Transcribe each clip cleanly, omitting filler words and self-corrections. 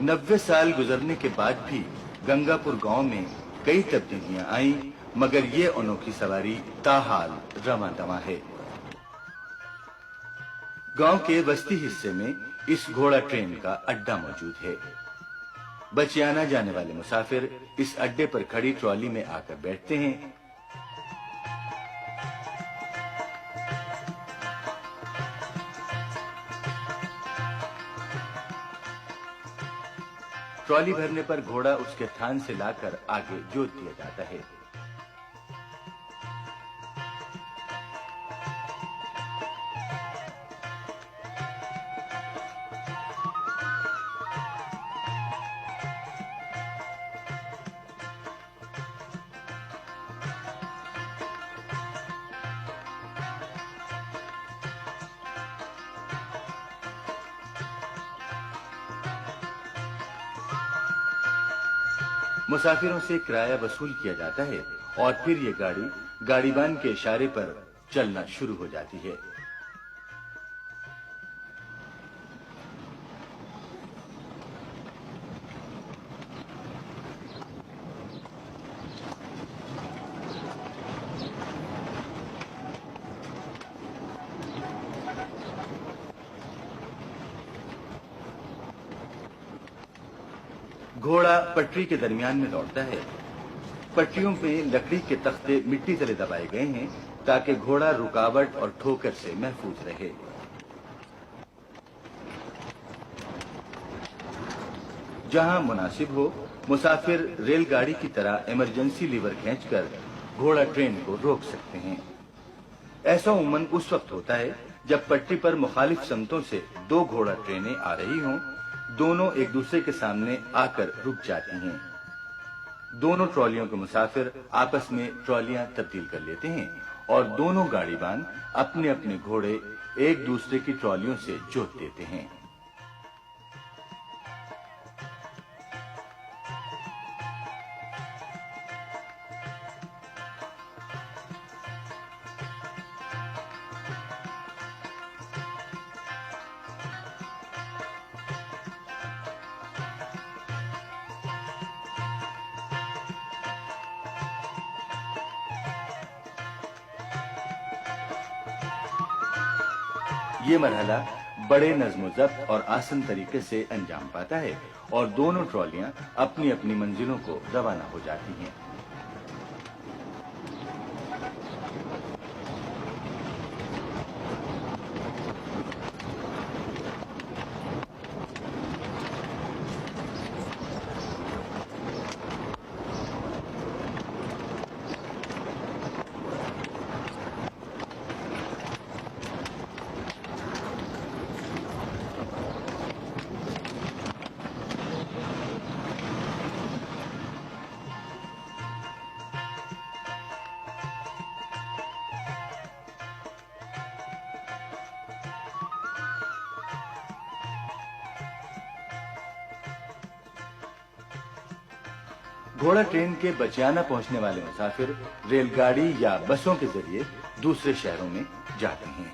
90 साल गुजरने के बाद भी गंगापुर गांव में कई तब्दीलियां आईं, मगर ये अनोखी सवारी ताहाल रवां-दवां है। गांव के बस्ती हिस्से में इस घोड़ा ट्रेन का अड्डा मौजूद है। बचियाना जाने वाले मुसाफिर इस अड्डे पर खड़ी ट्रॉली में आकर बैठते हैं। ट्रॉली भरने पर घोड़ा उसके थान से लाकर आगे जोत दिया जाता है। मुसाफिरों से किराया वसूल किया जाता है और फिर ये गाड़ी गाड़ीबान के इशारे पर चलना शुरू हो जाती है। घोड़ा पटरी के दरमियान में दौड़ता है। पटरियों पे लकड़ी के तख्ते मिट्टी तले दबाए गए हैं ताकि घोड़ा रुकावट और ठोकर से महफूज रहे। जहां मुनासिब हो, मुसाफिर रेलगाड़ी की तरह इमरजेंसी लीवर खींचकर घोड़ा ट्रेन को रोक सकते हैं। ऐसा उमूमन उस वक्त होता है जब पटरी पर मुखालिफ समतों से दो घोड़ा ट्रेनें आ रही हों। दोनों एक दूसरे के सामने आकर रुक जाती हैं। दोनों ट्रॉलियों के मुसाफिर आपस में ट्रॉलियां तब्दील कर लेते हैं और दोनों गाड़ीबान अपने अपने घोड़े एक दूसरे की ट्रॉलियों से जोत देते हैं। ये मरहला बड़े नज़्म-ओ-ज़ब्त और आसान तरीके से अंजाम पाता है और दोनों ट्रॉलियां अपनी अपनी मंजिलों को रवाना हो जाती हैं। घोड़ा ट्रेन के बचियाना पहुंचने वाले मुसाफिर रेलगाड़ी या बसों के जरिए दूसरे शहरों में जाते हैं।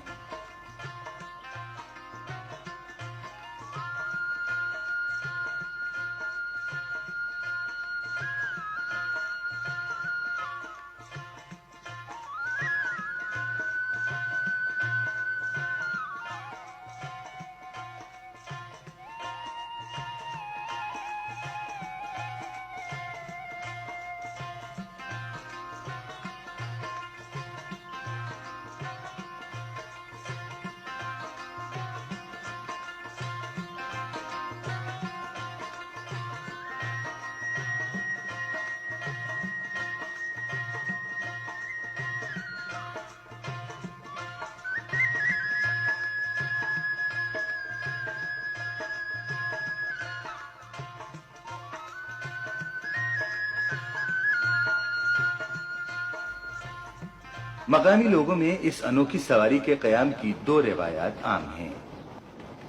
मकामी लोगों में इस अनोखी सवारी के कयाम की दो रिवायात आम हैं।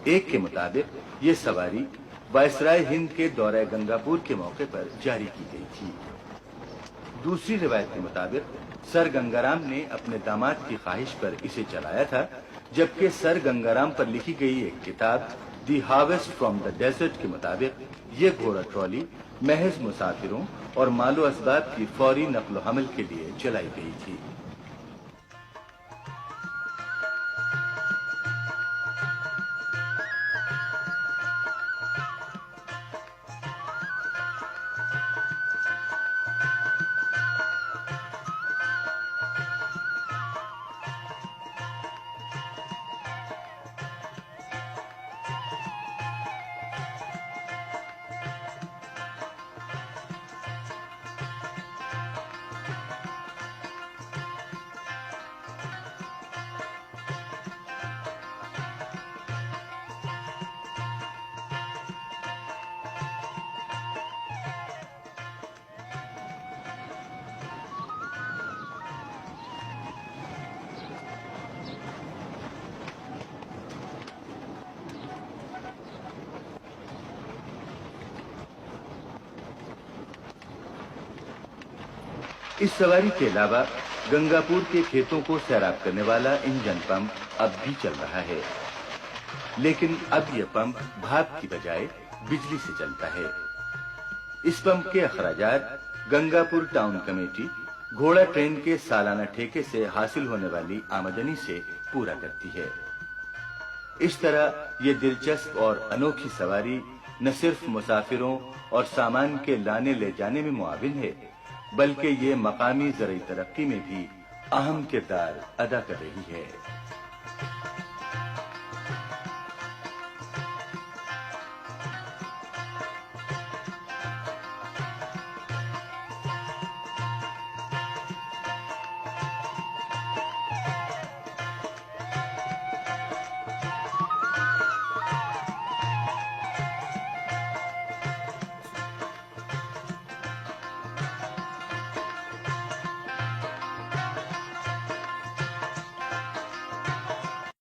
एक के मुताबिक ये सवारी वायसराय हिंद के दौरे गंगापुर के मौके पर जारी की गई थी। दूसरी रिवायत के मुताबिक सर गंगाराम ने अपने दामाद की ख्वाहिश पर इसे चलाया था, जबकि सर गंगाराम पर लिखी गई एक किताब दी हार्वेस्ट फ्रॉम द डेजर्ट के मुताबिक ये घोड़ा ट्रॉली महज मुसाफिरों और मालो असबाब की फौरी नकलो हमल के लिए चलाई गई थी। इस सवारी के अलावा गंगापुर के खेतों को सैराब करने वाला इंजन पंप अब भी चल रहा है, लेकिन अब यह पंप भाप की बजाय बिजली से चलता है। इस पंप के अखराजात गंगापुर टाउन कमेटी घोड़ा ट्रेन के सालाना ठेके से हासिल होने वाली आमदनी से पूरा करती है। इस तरह ये दिलचस्प और अनोखी सवारी न सिर्फ मुसाफिरों और सामान के लाने ले जाने में मुआविन है, बल्कि ये मकामी ज़राई तरक्की में भी अहम किरदार अदा कर रही है।